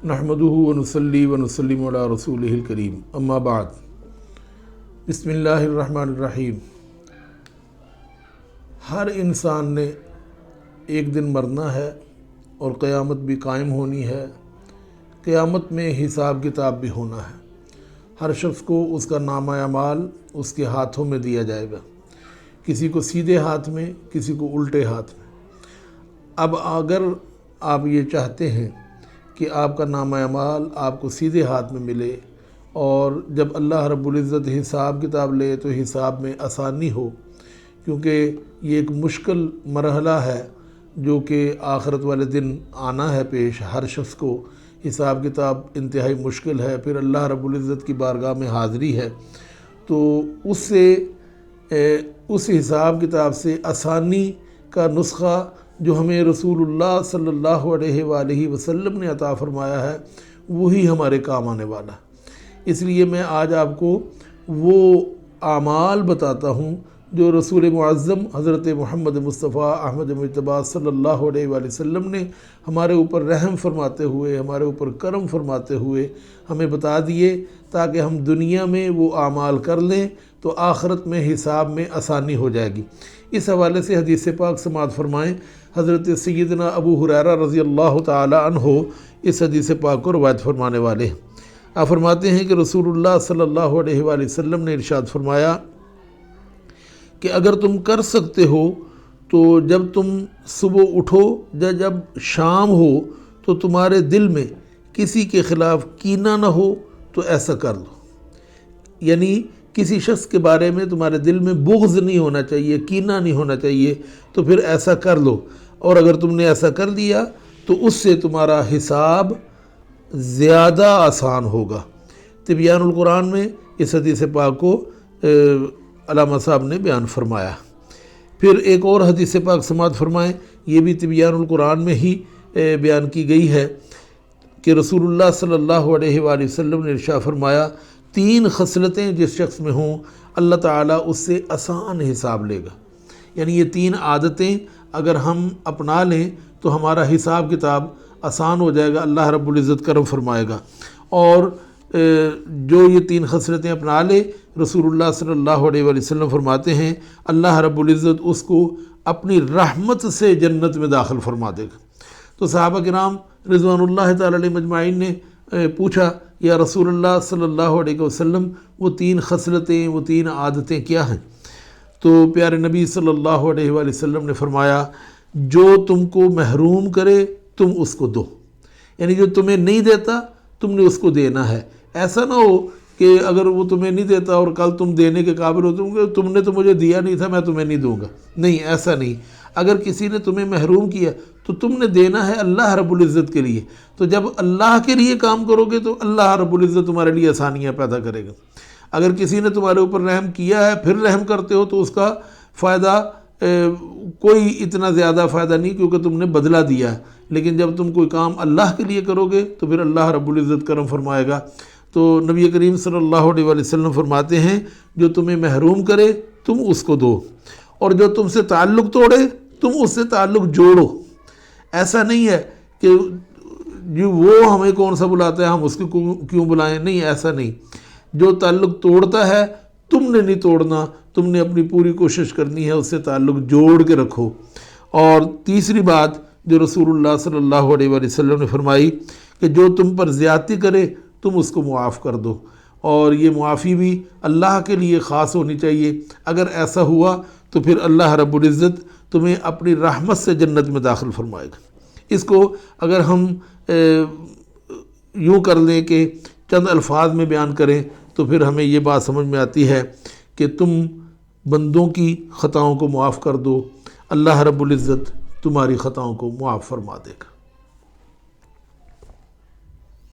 نحمدہ ونصلی ونسلم علی رسولہ الکریم اما بعد بسم اللہ الرحمن الرحیم۔ ہر انسان نے ایک دن مرنا ہے اور قیامت بھی قائم ہونی ہے۔ قیامت میں حساب کتاب بھی ہونا ہے۔ ہر شخص کو اس کا نامہ اعمال اس کے ہاتھوں میں دیا جائے گا، کسی کو سیدھے ہاتھ میں، کسی کو الٹے ہاتھ میں۔ اب اگر آپ یہ چاہتے ہیں کہ آپ کا نامہ اعمال آپ کو سیدھے ہاتھ میں ملے اور جب اللہ رب العزت حساب کتاب لے تو حساب میں آسانی ہو، کیونکہ یہ ایک مشکل مرحلہ ہے جو کہ آخرت والے دن آنا ہے پیش ہر شخص کو۔ حساب کتاب انتہائی مشکل ہے، پھر اللہ رب العزت کی بارگاہ میں حاضری ہے، تو اس حساب کتاب سے آسانی کا نسخہ جو ہمیں رسول اللہ صلی اللہ علیہ وآلہ وسلم نے عطا فرمایا ہے وہی ہمارے کام آنے والا ہے۔ اس لیے میں آج آپ کو وہ اعمال بتاتا ہوں جو رسول معظم حضرت محمد مصطفیٰ احمد مجتبیٰ صلی اللہ علیہ وآلہ وسلم نے ہمارے اوپر رحم فرماتے ہوئے، ہمارے اوپر کرم فرماتے ہوئے ہمیں بتا دیے، تاکہ ہم دنیا میں وہ اعمال کر لیں تو آخرت میں حساب میں آسانی ہو جائے گی۔ اس حوالے سے حدیث پاک سماعت فرمائیں۔ حضرت سیدنا ابو ہریرہ رضی اللہ تعالی عنہ اس حدیث پاک کو روایت فرمانے والے ہیں۔ آپ فرماتے ہیں کہ رسول اللہ صلی اللہ علیہ وآلہ وسلم نے ارشاد فرمایا کہ اگر تم کر سکتے ہو تو جب تم صبح اٹھو یا جب شام ہو تو تمہارے دل میں کسی کے خلاف کینہ نہ ہو تو ایسا کر لو، یعنی کسی شخص کے بارے میں تمہارے دل میں بغض نہیں ہونا چاہیے، کینہ نہیں ہونا چاہیے، تو پھر ایسا کر لو، اور اگر تم نے ایسا کر دیا تو اس سے تمہارا حساب زیادہ آسان ہوگا۔ تبیان القرآن میں اس حدیث پاک کو علامہ صاحب نے بیان فرمایا۔ پھر ایک اور حدیث پاک سماعت فرمائیں، یہ بھی تبیان القرآن میں ہی بیان کی گئی ہے کہ رسول اللہ صلی اللہ علیہ وآلہ وسلم نے ارشاد فرمایا، 3 خصلتیں جس شخص میں ہوں اللہ تعالیٰ اس سے آسان حساب لے گا۔ یعنی یہ 3 عادتیں اگر ہم اپنا لیں تو ہمارا حساب کتاب آسان ہو جائے گا، اللہ رب العزت کرم فرمائے گا۔ اور جو یہ 3 خصلتیں اپنا لے، رسول اللہ صلی اللہ علیہ وآلہ وسلم فرماتے ہیں اللہ رب العزت اس کو اپنی رحمت سے جنت میں داخل فرما دے گا۔ تو صحابہ کرام رضوان اللہ تعالی علیہ مجمعین نے پوچھا، یا رسول اللہ صلی اللہ علیہ وسلم وہ 3 خصلتیں، وہ 3 عادتیں کیا ہیں؟ تو پیارے نبی صلی اللہ علیہ وآلہ وسلم نے فرمایا، جو تم کو محروم کرے تم اس کو دو، یعنی جو تمہیں نہیں دیتا تم نے اس کو دینا ہے۔ ایسا نہ ہو کہ اگر وہ تمہیں نہیں دیتا اور کل تم دینے کے قابل ہو، تم نے تو مجھے دیا نہیں تھا میں تمہیں نہیں دوں گا، نہیں، ایسا نہیں۔ اگر کسی نے تمہیں محروم کیا تو تم نے دینا ہے اللہ رب العزت کے لیے، تو جب اللہ کے لیے کام کرو گے تو اللہ رب العزت تمہارے لیے آسانیاں پیدا کرے گا۔ اگر کسی نے تمہارے اوپر رحم کیا ہے پھر رحم کرتے ہو تو اس کا فائدہ کوئی اتنا زیادہ فائدہ نہیں، کیونکہ تم نے بدلہ دیا ہے، لیکن جب تم کوئی کام اللہ کے لیے کرو گے تو پھر اللہ رب العزت کرم فرمائے گا۔ تو نبی کریم صلی اللہ علیہ وآلہ وسلم فرماتے ہیں جو تمہیں محروم کرے تم اس کو دو، اور جو تم سے تعلق توڑے تم اس سے تعلق جوڑو۔ ایسا نہیں ہے کہ جو وہ ہمیں کون سا بلاتا ہے ہم اس کو کیوں بلائیں، نہیں، ایسا نہیں۔ جو تعلق توڑتا ہے تم نے نہیں توڑنا، تم نے اپنی پوری کوشش کرنی ہے اس سے تعلق جوڑ کے رکھو۔ اور تیسری بات جو رسول اللہ صلی اللہ علیہ وآلہ وسلم نے فرمائی کہ جو تم پر زیادتی کرے تم اس کو معاف کر دو، اور یہ معافی بھی اللہ کے لیے خاص ہونی چاہیے۔ اگر ایسا ہوا تو پھر اللہ رب العزت تمہیں اپنی رحمت سے جنت میں داخل فرمائے گا۔ اس کو اگر ہم یوں کر لیں کہ چند الفاظ میں بیان کریں تو پھر ہمیں یہ بات سمجھ میں آتی ہے کہ تم بندوں کی خطاؤں کو معاف کر دو، اللہ رب العزت تمہاری خطاؤں کو معاف فرما دے گا۔